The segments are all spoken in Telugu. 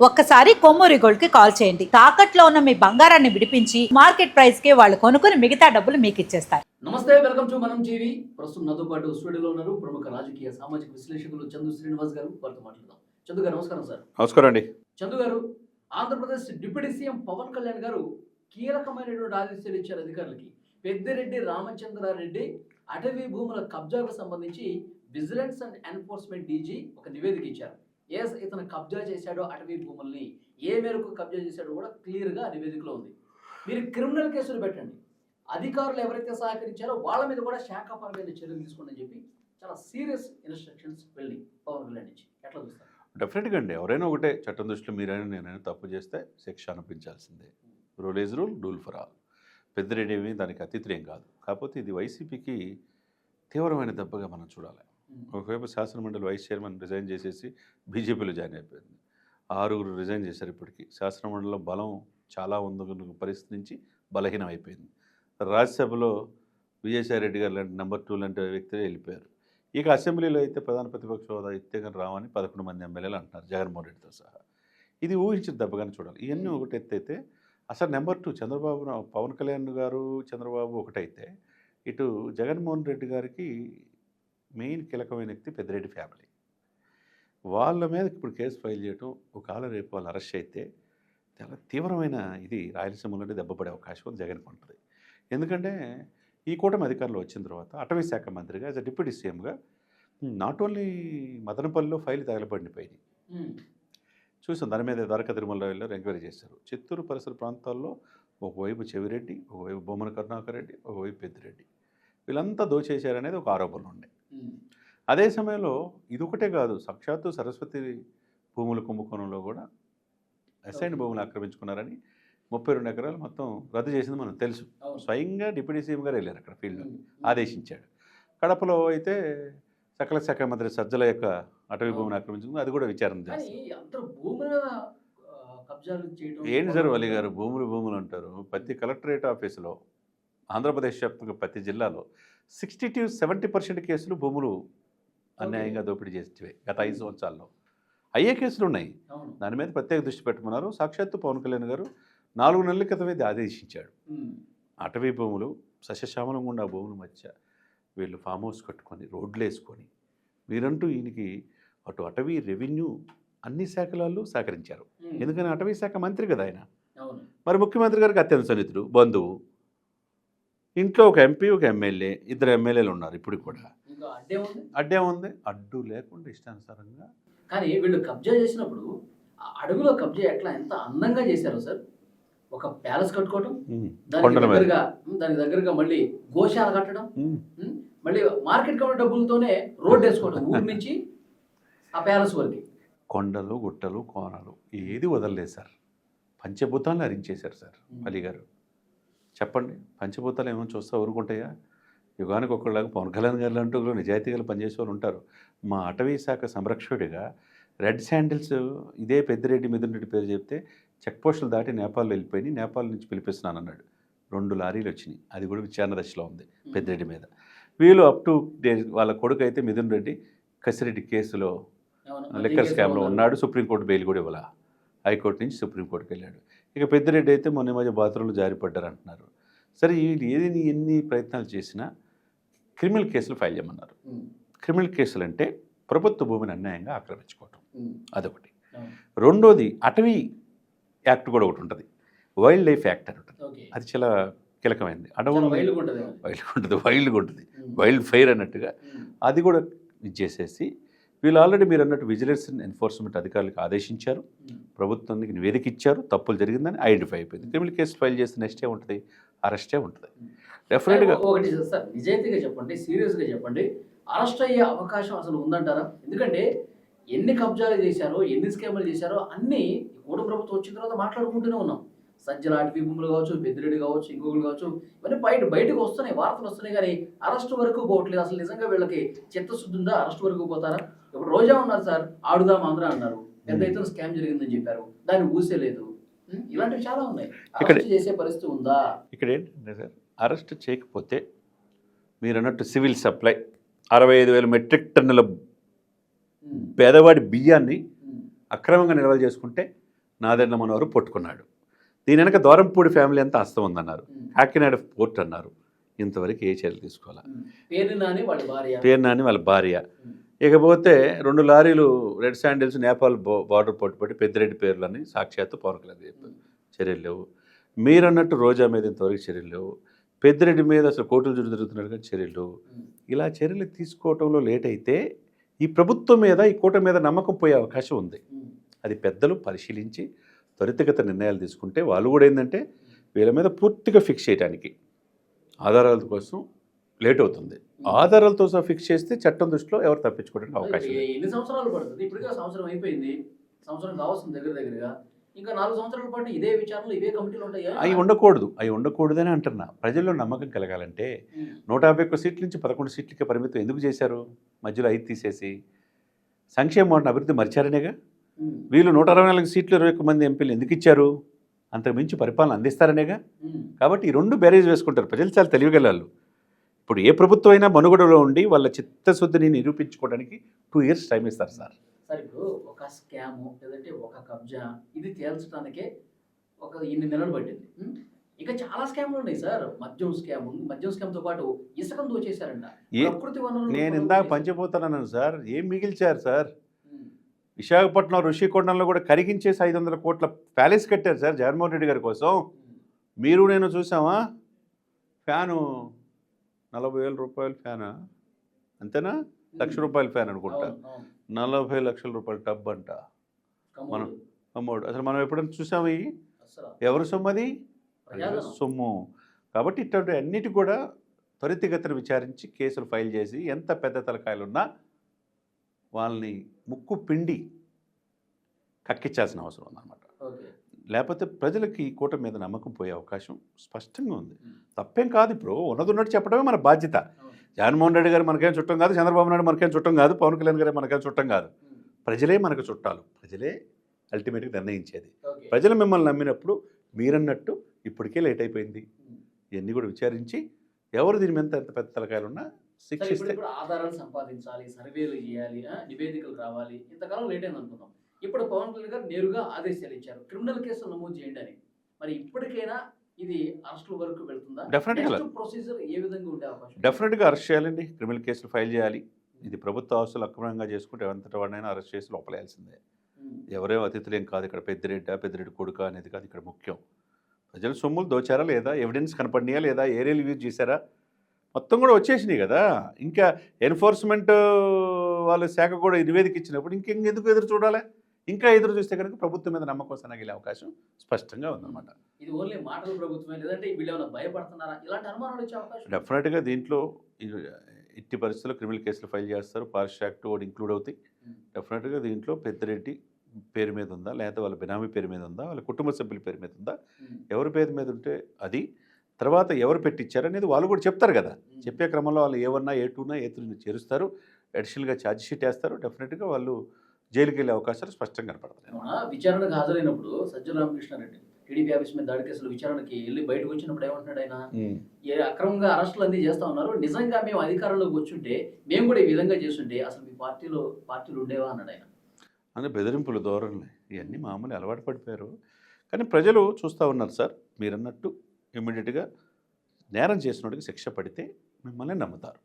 ఒక్కసారి కొమ్మూరి గోల్డ్ కి కాల్ చేయండి. తాకట్లో ఉన్న మీ బంగారాన్ని విడిపించి మార్కెట్ ప్రైస్ కి వాళ్ళు కొనుక్కుని మిగతా డబ్బులు మీకు ఇచ్చేస్తారు. నమస్తే, వెల్కమ్ టు మనం టీవీ. ప్రస్తుతం నాతో పాటు స్టూడియోలో ఉన్నారు ప్రముఖ రాజకీయ సామాజిక విశ్లేషకులు చందు శ్రీనివాస్ గారు. వారితో మాట్లాడదాం. చందు గారు నమస్కారం. సార్ నమస్కారం అండి. చందు గారు, ఆంధ్రప్రదేశ్ డిప్యూటీ సీఎం పవన్ కళ్యాణ్ గారు కీలకమైనటువంటి ఆదేశాలు ఇచ్చారు అధికారులకి. పెద్దిరెడ్డి రామచంద్రారెడ్డి అటవీ భూముల కబ్జాకు సంబంధించి విజిలెన్స్ అండ్ ఎన్ఫోర్స్మెంట్ డీజీ ఒక నివేదిక ఇచ్చారు. ఇతను కబ్జా చేశాడో అటవీ భూముల్ని, ఏ మేరకు కబ్జా చేశాడో కూడా క్లియర్గా నివేదికలో ఉంది. మీరు క్రిమినల్ కేసులు పెట్టండి, అధికారులు ఎవరైతే సహకరించారో వాళ్ళ మీద కూడా శాఖాపరమైన చర్యలు తీసుకోండి అని చెప్పి చాలా సీరియస్ ఇన్స్ట్రక్షన్స్ వెళ్ళి పవన్ కళ్యాణ్ నుంచి ఎట్లా చూస్తారు? డెఫినెట్గా అండి, ఎవరైనా ఒకటే, చట్టం దృష్టిలో మీరైనా నేనైనా తప్పు చేస్తే శిక్ష అనిపించాల్సిందే. Rule is rule, rule for all. Peddireddy ఏమి దానికి అతీతులేం కాదు. కాకపోతే ఇది వైసీపీకి తీవ్రమైన దెబ్బగా మనం చూడాలి. ఒకవైపు శాసనమండలి వైస్ చైర్మన్ రిజైన్ చేసేసి బీజేపీలో జాయిన్ అయిపోయింది. 6 రిజైన్ చేశారు. ఇప్పటికీ శాసనమండలిలో బలం చాలా ఉన్న పరిస్థితి నుంచి బలహీనం అయిపోయింది. రాజ్యసభలో విజయసాయి రెడ్డి గారు లాంటి నెంబర్ 2 లాంటి వ్యక్తులే వెళ్ళిపోయారు. ఇక అసెంబ్లీలో అయితే ప్రధాన ప్రతిపక్ష హోదా ఇస్తే కానీ రావని 11 మంది ఎమ్మెల్యేలు అంటున్నారు, జగన్మోహన్ రెడ్డితో సహా. ఇది ఊహించిన దెబ్బగానే చూడాలి. ఇవన్నీ ఒకటి ఎత్తైతే అసలు నెంబర్ 2 చంద్రబాబు, పవన్ కళ్యాణ్ గారు, చంద్రబాబు ఒకటైతే, ఇటు జగన్మోహన్ రెడ్డి గారికి మెయిన్ కీలకమైన వ్యక్తి పెద్దిరెడ్డి ఫ్యామిలీ. వాళ్ళ మీద ఇప్పుడు కేసు ఫైల్ చేయటం, ఒకవేళ రేపు వాళ్ళు అరెస్ట్ అయితే చాలా తీవ్రమైన ఇది రాయలసీమలోనే దెబ్బపడే అవకాశం ఉంది జగన్కి ఉంటుంది. ఎందుకంటే ఈ కూటమి అధికారంలో వచ్చిన తర్వాత అటవీ శాఖ మంత్రిగా యాజ్ అ డిప్యూటీ సీఎంగా నాట్ ఓన్లీ మదనపల్లిలో ఫైల్ తగలబడిపోయినాయి చూసాం. దాని మీద ద్వారకా తిరుమల వెళ్ళారు, ఎంక్వైరీ చేశారు. చిత్తూరు పరిసర ప్రాంతాల్లో ఒకవైపు చెవిరెడ్డి, ఒకవైపు బొమ్మన కరుణాకర్ రెడ్డి, ఒకవైపు పెద్దిరెడ్డి, వీళ్ళంతా దోచేశారనేది ఒక ఆరోపణలు ఉన్నాయి. అదే సమయంలో ఇదొకటే కాదు, సాక్షాత్తు సరస్వతి భూముల కుంభకోణంలో కూడా అసైన్ భూములు ఆక్రమించుకున్నారని 32 ఎకరాలు మొత్తం రద్దు చేసింది మనకు తెలుసు. స్వయంగా డిప్యూటీ సీఎం గారు వెళ్ళారు అక్కడ ఫీల్డ్లో, ఆదేశించాడు. కడపలో అయితే సకల శాఖ మంత్రి సజ్జల యొక్క అటవీ భూమిని ఆక్రమించుకుంది, అది కూడా విచారణ చేస్తారు. ఏంటి సార్ వలి గారు, భూములు అంటారు. ప్రతి కలెక్టరేట్ ఆఫీసులో ఆంధ్రప్రదేశ్ వ్యాప్తంగా ప్రతి జిల్లాలో 60-70% కేసులు భూములు అన్యాయంగా దోపిడీ చేసేవే గత 5 సంవత్సరాల్లో. అయ్యే కేసులు ఉన్నాయి. దాని మీద ప్రత్యేక దృష్టి పెట్టమన్నారు. సాక్షాత్తు పవన్ కళ్యాణ్ గారు 4 నెలల క్రితమే ఆదేశించాడు. అటవీ భూములు సస్యశ్యామలంగా ఉన్న భూముల మధ్య వీళ్ళు ఫామ్ హౌస్ కట్టుకొని రోడ్లు వేసుకొని మీరంటూ ఈయనకి అటు అటవీ, రెవెన్యూ అన్ని శాఖలలో సహకరించారు. ఎందుకని అటవీ శాఖ మంత్రి కదా ఆయన. మరి ముఖ్యమంత్రి గారికి అత్యంత సన్నిహితుడు, బంధువు. ఇంట్లో ఒక ఎంపీ, ఒక ఎమ్మెల్యే, 2 ఎమ్మెల్యేలు ఉన్నారు. ఇప్పుడు కూడా అడ్డే ఉంది. అడ్డు లేకుండా ఇష్టానుసారంగా. కానీ వీళ్ళు కబ్జా చేసినప్పుడు అడవిలో కబ్జా ఎట్లా ఎంత అందంగా చేశారు సార్. ఒక ప్యాలెస్ కట్టుకోవటం, దానికి దగ్గరగా మళ్ళీ గోశాల కట్టడం, మళ్ళీ మార్కెట్ కమిటీ డబ్బులతోనే రోడ్డు వేసుకోవడం ఊరి నుంచి ఆ ప్యాలెస్ వరకు. కొండలు, గుట్టలు, కోనలు ఏది వదలలేదు సార్. పంచభూతాలను హరించేశారు సార్ అలీ గారు. చెప్పండి, పంచభూతాలు ఏమో చూస్తా ఊరుకుంటాయా? యుగానికి ఒకళ్ళగా పవన్ కళ్యాణ్ గారు అంటూ నిజాయితీగా పనిచేసే వాళ్ళు ఉంటారు. మా అటవీ శాఖ సంరక్షకుడిగా రెడ్ శాండిల్స్ ఇదే పెద్దిరెడ్డి, మిథున్ రెడ్డి పేరు చెప్తే చెక్ పోస్టులు దాటి నేపాల్లో వెళ్ళిపోయి నేపాల్ నుంచి పిలిపిస్తున్నాను అన్నాడు. 2 లారీలు వచ్చినాయి. అది కూడా విచారణ దశలో ఉంది పెద్దిరెడ్డి మీద. వీళ్ళు అప్ టు డేట్ వాళ్ళ కొడుకు అయితే మిథున్ రెడ్డి కసిరెడ్డి కేసులో లిక్కర్ స్కామ్లో ఉన్నాడు. సుప్రీంకోర్టు బెయిల్ కూడా ఇవ్వాల. హైకోర్టు నుంచి సుప్రీంకోర్టుకి వెళ్ళాడు. ఇక పెద్దిరెడ్డి అయితే మొన్న మధ్య బాత్రూంలో జారిపడ్డారు అంటున్నారు. సరే, వీళ్ళు ఎన్ని ప్రయత్నాలు చేసినా క్రిమినల్ కేసులు ఫైల్ చేయమన్నారు. క్రిమినల్ కేసులు అంటే ప్రభుత్వ భూమిని అన్యాయంగా ఆక్రమించుకోవటం, అదొకటి. రెండోది అటవీ యాక్ట్ కూడా ఒకటి ఉంటుంది, వైల్డ్ లైఫ్ యాక్ట్ అని ఉంటుంది. అది చాలా కీలకమైనది. అడవులు వైల్డ్గా ఉంటుంది, వైల్డ్ ఫైర్ అన్నట్టుగా అది కూడా ఇచ్చేసేసి వీళ్ళు ఆల్రెడీ మీరు అన్నట్టు విజిలెన్స్ అండ్ ఎన్ఫోర్స్మెంట్ అధికారులకు ఆదేశించారు, ప్రభుత్వానికి నివేదిక ఇచ్చారు, తప్పులు జరిగిందని ఐడెంటిఫై అయిపోయింది. క్రిమినల్ కేసు ఫైల్ చేస్తే నెక్స్ట్ ఉంటుంది, అరెస్టే ఉంటుంది. డెఫినెట్గా ఒకటి సార్, నిజాయితీగా చెప్పండి, సీరియస్గా చెప్పండి, అరెస్ట్ అయ్యే అవకాశం అసలు ఉందంటారా? ఎందుకంటే ఎన్ని కబ్జాలు చేశారో, ఎన్ని స్కాములు చేశారో అన్నీ కూటమి ప్రభుత్వం వచ్చిన తర్వాత మాట్లాడుకుంటూనే ఉన్నాం. సజ్జల అటవీ భూములు కావచ్చు, పెద్దిరెడ్డి కావచ్చు, ఇంకొకరు కావచ్చు, ఇవన్నీ బయటకు వస్తున్నాయి, వార్తలు వస్తున్నాయి. కానీ అరెస్ట్ వరకు పోవట్లేదు. అసలు నిజంగా వీళ్ళకి చిత్తశుద్ధి ఉందా? అరెస్ట్ వరకు పోతారా? ఇప్పుడు రోజా ఉన్నారు సార్, ఆడుదాం ఆంధ్ర అన్నారు, పెద్ద ఎత్తున స్కామ్ జరిగిందని చెప్పారు, దాన్ని ఊసేలేదు. ఇలాంటివి చాలా ఉన్నాయి. అరెస్ట్ చేసే పరిస్థితి ఉందా? ఇక్కడ ఏంటంటే సార్, అరెస్ట్ చేయకపోతే మీరు అన్నట్టు సివిల్ సప్లై 65,000 మెట్రిక్ టన్నుల పేదవాడి బియ్యాన్ని అక్రమంగా నిల్వ చేసుకుంటే నాదెండ్ల మనోహర్ పట్టుకున్నాడు. దీని వెనక దూరంపూడి ఫ్యామిలీ అంతా హస్తం ఉందన్నారు. కాకినాడ పోర్ట్ అన్నారు. ఇంతవరకు ఏ చర్యలు తీసుకోవాలా? పేరు నాని వాళ్ళ భార్య. ఇకపోతే 2 లారీలు రెడ్ శాండిల్స్ నేపాల్ బార్డర్ పట్టుబట్టి పెద్దిరెడ్డి పేర్లని సాక్షాత్తు పవన్ కళ్యాణ్ చెప్పారు. చర్యలు లేవు. మీరన్నట్టు రోజా మీద ఇంతవరకు చర్యలు లేవు. పెద్దిరెడ్డి మీద అసలు కోర్టులు చుట్టూ తిరుగుతున్నారు కానీ చర్యలు లేవు. ఇలా చర్యలు తీసుకోవడంలో లేట్ అయితే ఈ ప్రభుత్వం మీద ఈ కూటమి మీద నమ్మకం పోయే అవకాశం ఉంది. అది పెద్దలు పరిశీలించి త్వరితగత నిర్ణయాలు తీసుకుంటే వాళ్ళు కూడా ఏంటంటే వీళ్ళ మీద పూర్తిగా ఫిక్స్ చేయడానికి ఆధారాల కోసం లేట్ అవుతుంది. ఆధారాలతో సహా ఫిక్స్ చేస్తే చట్టం దృష్టిలో ఎవరు తప్పించుకోవడానికి అవకాశం లేదు. ఎన్ని సంవత్సరాలు పడుతుంది? ఇప్పటికే సంవత్సరం అయిపోయింది, సంవత్సరం కావాల్సింది దగ్గరగా. ఇంకా 4 సంవత్సరాల పాటు ఇదే విచారణలు ఇవే కమిటీలు ఉంటాయా? అవి ఉండకూడదని అంటున్నా. ప్రజల్లో నమ్మకం కలగాలంటే 151 సీట్ల నుంచి 11 సీట్లకే పరిమితం ఎందుకు చేశారు? మధ్యలో 5 తీసేసి సంక్షేమ అభివృద్ధి మరిచారనేగా. వీళ్ళు 164 సీట్లు 21 మంది ఎంపీలు ఎందుకు ఇచ్చారు? అంతకు మించి పరిపాలన అందిస్తారనేగా. కాబట్టి ఈ 2 బ్యారేజ్ వేసుకుంటారు. ప్రజలు చాలా తెలివిగలవాళ్ళు. ఇప్పుడు ఏ ప్రభుత్వం అయినా మనుగడలో ఉండి వాళ్ళ చిత్తశుద్ధిని నిరూపించుకోవడానికి 2 ఇయర్స్ టైం ఇస్తారు సార్. సార్ ఇప్పుడు ఒక స్కాము లేదంటే ఒక కబ్జా ఇది తేల్చడానికే ఒక ఇన్ని నెలలు పట్టింది. ఇక చాలా స్కామ్లు ఉన్నాయి సార్. మద్యం స్కామ్తో పాటు ఇసుకను దోచేశారంట. ప్రకృతి వనరులు నేను ఇందాక పంచిపోతున్నాను సార్. ఏం మిగిల్చారు సార్? విశాఖపట్నం ఋషికొండంలో కూడా కరిగించేసి 500 కోట్ల ప్యాలెస్ కట్టారు సార్ జగన్మోహన్ రెడ్డి గారి కోసం. మీరు నేను చూసామా? ఫ్యాను 40,000 రూపాయల ఫ్యానా? అంతేనా? ₹1,00,000 ఫ్యాన్ అనుకుంటా. 40 లక్షల రూపాయల టబ్ అంట. మనం అమ్మోడు అసలు మనం ఎప్పుడైనా చూసాము? ఎవరు సొమ్ము అది? సొమ్ము. కాబట్టి ఇటువంటి అన్నిటి కూడా త్వరితగతిన విచారించి కేసులు ఫైల్ చేసి ఎంత పెద్ద తలకాయలున్నా వాళ్ళని ముక్కు పిండి కక్కించాల్సిన అవసరం ఉందన్నమాట. లేకపోతే ప్రజలకి ఈ కూటమి మీద నమ్మకం పోయే అవకాశం స్పష్టంగా ఉంది. తప్పేం కాదు. ఇప్పుడు ఉన్నట్టు చెప్పడమే మన బాధ్యత. జగన్మోహన్ రెడ్డి గారు మనకేం చుట్టం కాదు, చంద్రబాబు నాయుడు మనకేం చుట్టం కాదు, పవన్ కళ్యాణ్ గారు మనకేం చుట్టం కాదు. ప్రజలే మనకు చుట్టాలు. ప్రజలే అల్టిమేట్గా నిర్ణయించేది. ప్రజలు మిమ్మల్ని నమ్మినప్పుడు మీరన్నట్టు ఇప్పటికే లేట్ అయిపోయింది. ఇవన్నీ కూడా విచారించి ఎవరు దీని మీద ఎంత పెద్ద తలకాయలు ఉన్నా శిక్షిస్తే ఆధారాలు సంపాదించాలి, సర్వేలు చేయాలి, నివేదికలు రావాలి. ఇంతకాలం లేట్ అయింది అనుకున్నాం. ఇప్పుడు పవన్ కళ్యాణ్ గారు నేరుగా ఆదేశాలు ఇచ్చారు, క్రిమినల్ కేసులు నమోదు చేయండి అని. మరి ఇప్పటికైనా ఇది అరెస్టుల వరకు వెళ్తుందా? ప్రొసీజర్ ఏ విధంగా ఉండే అవకాశం? డెఫినెట్గా అరెస్ట్ చేయాలండి. క్రిమినల్ కేసులు ఫైల్ చేయాలి. ఇది ప్రభుత్వ ఆస్తులు అక్రమంగా చేసుకుంటే ఎంతటి వాడినైనా అరెస్ట్ చేసి లోపలేయాల్సిందే. ఎవరేమో అతిథులేం కాదు. ఇక్కడ పెద్దిరెడ్డి కొడుక అనేది కాదు ఇక్కడ ముఖ్యం. ప్రజల సొమ్ములు దోచారా లేదా, ఎవిడెన్స్ కనపడినాయా లేదా, ఏరియాలు యూజ్ చేశారా, మొత్తం కూడా వచ్చేసినాయి కదా. ఇంకా ఎన్ఫోర్స్మెంట్ వాళ్ళ శాఖ కూడా నివేదిక ఇచ్చినప్పుడు ఇంకెందుకు ఎదురు చూడాలి? ఇంకా ఎదురు చూస్తే కనుక ప్రభుత్వం మీద నమ్మకం సనగిలే అవకాశం స్పష్టంగా ఉందన్నమాట. ఇది ఓన్లీ మాటల ప్రభుత్వమే లేదంటే వీళ్ళు ఏమైనా భయపడుతున్నారా? ఇలాంటి అనుమానాలు వచ్చే అవకాశం డెఫినెట్గా దీంట్లో ఎట్టి పరిస్థితుల్లో క్రిమినల్ కేసులు ఫైల్ చేస్తారు. పార్షల్ యాక్ట్ కూడా ఇంక్లూడ్ అవుతాయి. డెఫినెట్గా దీంట్లో పెద్దిరెడ్డి పేరు మీద ఉందా, లేకపోతే వాళ్ళ బినామీ పేరు మీద ఉందా, వాళ్ళ కుటుంబ సభ్యుల పేరు మీద ఉందా, ఎవరి పేరు మీద ఉంటే అది, తర్వాత ఎవరు పెట్టించారనేది వాళ్ళు కూడా చెప్తారు కదా. చెప్పే క్రమంలో వాళ్ళు A1 A2 A3 చేరుస్తారు. అడిషనల్గా ఛార్జ్ షీట్ వేస్తారు. డెఫినెట్గా వాళ్ళు జైలుకి వెళ్ళే అవకాశాలు స్పష్టంగా కనపడతాయి. విచారణకు హాజరైనప్పుడు సజ్జల రామకృష్ణారెడ్డి టీడీపీ ఆఫీస్ మీద దాడి కేసులు విచారణకి వెళ్ళి బయటకు వచ్చినప్పుడు ఏమంటున్నాడు ఆయన? అక్రమంగా అరెస్టులు అన్నీ చేస్తా ఉన్నారు, నిజంగా మేము అధికారంలోకి వచ్చుంటే మేము కూడా ఈ విధంగా చేస్తుంటే అసలు మీ పార్టీలు ఉండేవా అన్నాడు ఆయన. అంటే బెదిరింపులు, ధోరణి ఇవన్నీ మామూలు అలవాటు పడిపోయారు. కానీ ప్రజలు చూస్తూ ఉన్నారు సార్. మీరన్నట్టు ఇమ్మీడియట్గా నేరం చేసినోడికి శిక్ష పడితే మిమ్మల్ని నమ్ముతారు.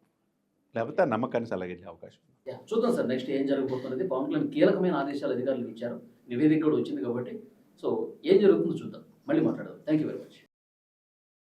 లేకపోతే ఆ నమ్మకాన్ని సలగించే అవకాశం. చూద్దాం సార్ నెక్స్ట్ ఏం జరగబోతున్నది. పవన్ కళ్యాణ్ కీలకమైన ఆదేశాలు అధికారులకు ఇచ్చారు, నివేదిక కూడా వచ్చింది కాబట్టి సో ఏం జరుగుతుందో చూద్దాం. మళ్ళీ మాట్లాడదాం. Thank you very much.